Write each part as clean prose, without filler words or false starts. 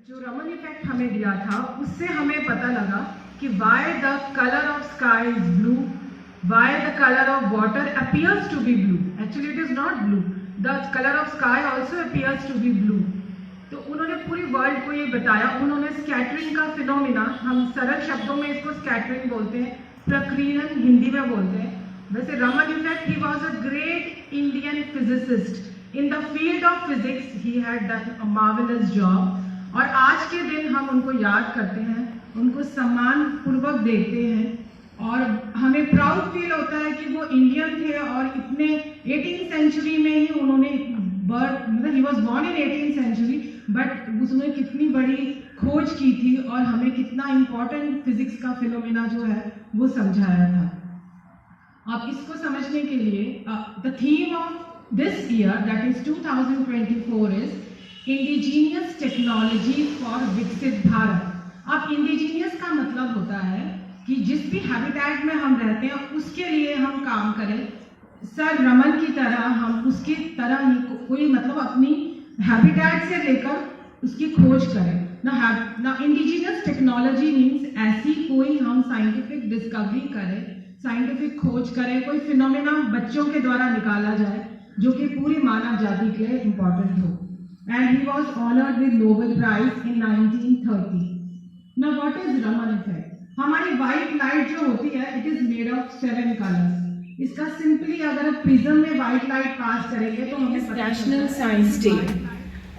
जो रमन इफेक्ट हमें दिया था उससे हमें पता लगा कि why the colour of sky is blue, why the colour of water appears to be blue, actually it is not blue, the colour of sky also appears to be blue. तो उन्होंने पूरी वर्ल्ड को ये बताया। उन्होंने scattering का phenomena, हम सरल शब्दों में इसको स्कैटरिंग बोलते हैं, प्रकीर्णन हिंदी में बोलते हैं। वैसे Raman effect, he was a great Indian physicist in the field of physics, he had done a marvellous job. और आज के दिन हम उनको याद करते हैं, उनको सम्मान पूर्वक देखते हैं और हमें प्राउड फील होता है कि वो इंडियन थे और इतने 18th सेंचुरी में ही उन्होंने मतलब he was born in 18th century, but उसने कितनी बड़ी खोज की थी और हमें कितना इम्पोर्टेंट फिजिक्स का फिनोमेना जो है वो समझाया था। अब इसको समझने के लिए the theme of this year, that is 2024, is indigenous technology for विकसित भारत। अब इंडिजीनियस का मतलब होता है कि जिस भी हैबिटेट में हम रहते हैं उसके लिए हम काम करें। सर रमन की तरह हम उसकी तरह ही कोई मतलब अपनी हैबिटेट से लेकर उसकी खोज करें ना। इंडिजीनियस टेक्नोलॉजी मीन्स ऐसी कोई हम साइंटिफिक डिस्कवरी करें, साइंटिफिक खोज करें, कोई फिनोमेना बच्चों के द्वारा निकाला जाए जो कि पूरी मानव जाति के लिए इम्पोर्टेंट हो। And he was honored with Nobel Prize in 1930. Now what is Raman effect? हमारी white light जो होती है, it is made of 7 colors. इसका सिंपली अगर आप प्रिज्म में white light पास करेंगे तो हमें नेशनल साइंस डे,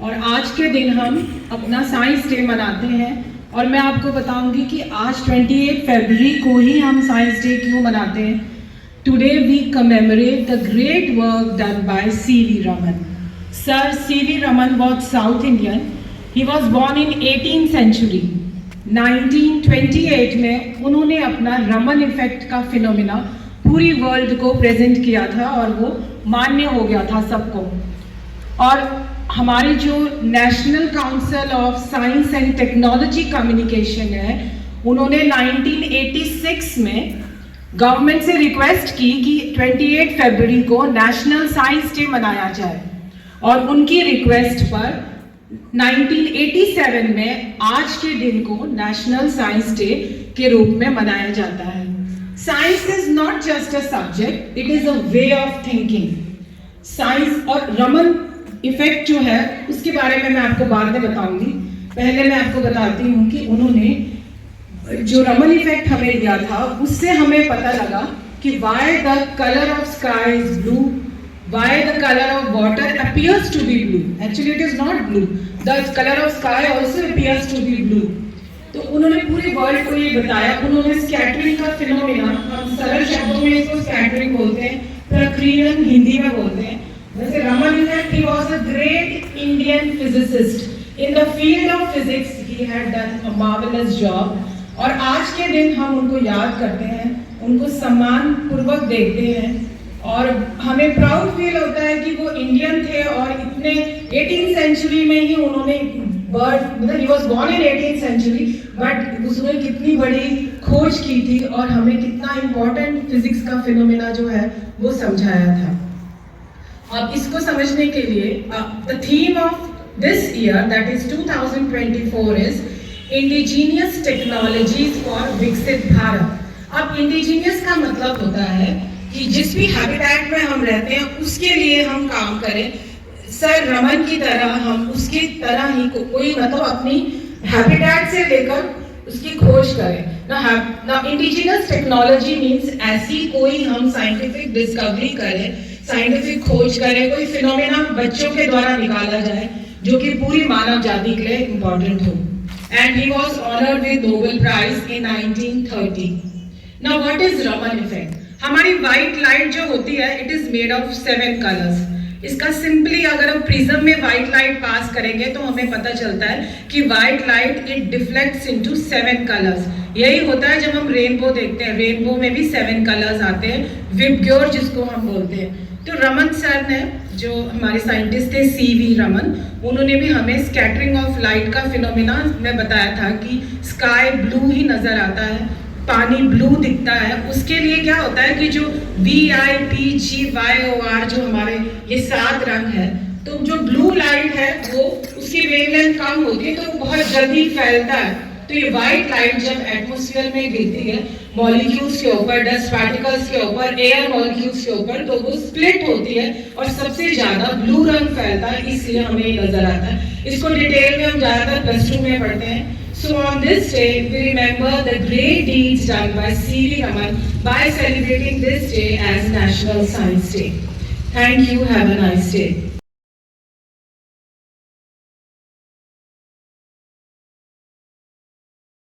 और आज के दिन हम अपना साइंस डे मनाते हैं। और मैं आपको बताऊंगी कि आज 28 फरवरी को ही हम साइंस डे क्यों मनाते हैं। Today we commemorate the great work done by C.V. Raman. Sir C.V. Raman was South Indian. He was born in 18th century. 1928 में उन्होंने अपना रमन इफेक्ट का फिनोमिना पूरी वर्ल्ड को प्रेजेंट किया था और वो मान्य हो गया था सबको। और हमारी जो national council of science and technology communication है, उन्होंने 1986 में गवर्नमेंट से रिक्वेस्ट की कि 28 फरवरी को नेशनल साइंस डे मनाया जाए। और उनकी रिक्वेस्ट पर 1987 में आज के दिन को नेशनल साइंस डे के रूप में मनाया जाता है। Science is not just a subject, it is a way of thinking. Science और रमन इफेक्ट जो है उसके बारे में मैं आपको बाद में बताऊंगी। पहले मैं आपको बताती हूँ कि उन्होंने जो रमन इफेक्ट हमें दिया था उससे हमें पता लगा कि why the colour of sky is blue, why the color of water appears to be blue, actually it is not blue, the color of sky also appears to be blue। तो उन्होंने पूरी वर्ल्ड को ये बताया। उन्होंने scattering का phenomena, हम सरल शब्दों में इसको स्कैटरिंग बोलते हैं, प्रकीर्णन हिंदी में बोलते हैं। वैसे Raman effect, he was a great Indian physicist in the field of physics, he had done a marvelous job। और आज के दिन हम उनको याद करते हैं, उनको सम्मान पूर्वक देखते हैं और हमें प्राउड फील होता है कि वो इंडियन थे और इतने 18th सेंचुरी में ही उन्होंने मतलब he was born in 18th century, but उसने कितनी बड़ी खोज की थी और हमें कितना इम्पोर्टेंट फिजिक्स का फिनोमेना जो है वो समझाया था। अब इसको समझने के लिए the theme of this year, that is 2024, is indigenous technologies for विकसित भारत। अब इंडिजीनियस का मतलब होता है कि जिस भी हैबिटेट में हम रहते हैं उसके लिए हम काम करें। सर रमन की तरह हम उसकी तरह ही कोई मतलब अपनी हैबिटेट से लेकर उसकी खोज करें ना। इंडिजिनस टेक्नोलॉजी मीन्स ऐसी कोई हम साइंटिफिक डिस्कवरी करें, साइंटिफिक खोज करें, कोई फिनोमेना बच्चों के द्वारा निकाला जाए जो कि पूरी मानव जाति के लिए इम्पोर्टेंट हो। And he was honoured with Nobel prize in 1930। Now what is Raman effect? हमारी व्हाइट लाइट जो होती है, it is made of 7 colours. इसका सिंपली अगर हम प्रिज्म में व्हाइट लाइट पास करेंगे तो हमें पता चलता है कि white light it deflects into 7 colours. यही होता है जब हम रेनबो देखते हैं, रेनबो में भी 7 कलर्स आते हैं, विबग्योर जिसको हम बोलते हैं। तो रमन सर ने, जो हमारे साइंटिस्ट थे C.V. रमन, उन्होंने भी हमें स्कैटरिंग ऑफ लाइट का फिनोमेना में बताया था कि स्काई ब्लू ही नजर आता है, पानी ब्लू दिखता है। उसके लिए क्या होता है कि जो VIPGYOR जो हमारे ये 7 रंग है तो जो ब्लू लाइट है वो उसकी वेवलेंथ कम होती है, तो वो बहुत जल्दी फैलता है। तो ये व्हाइट लाइट जब एटमॉस्फेयर में गिरती है मॉलिक्यूल्स के ऊपर, डस्ट पार्टिकल्स के ऊपर, एयर मॉलिक्यूल्स के ऊपर, तो वो स्प्लिट होती है और सबसे ज्यादा ब्लू रंग फैलता है, इसलिए हमें ये नजर आता है। इसको डिटेल में हम ज्यादातर +2 में पढ़ते हैं। So on this day, we remember the great deeds done by C.V. Raman by celebrating this day as National Science Day. Thank you. Have a nice day.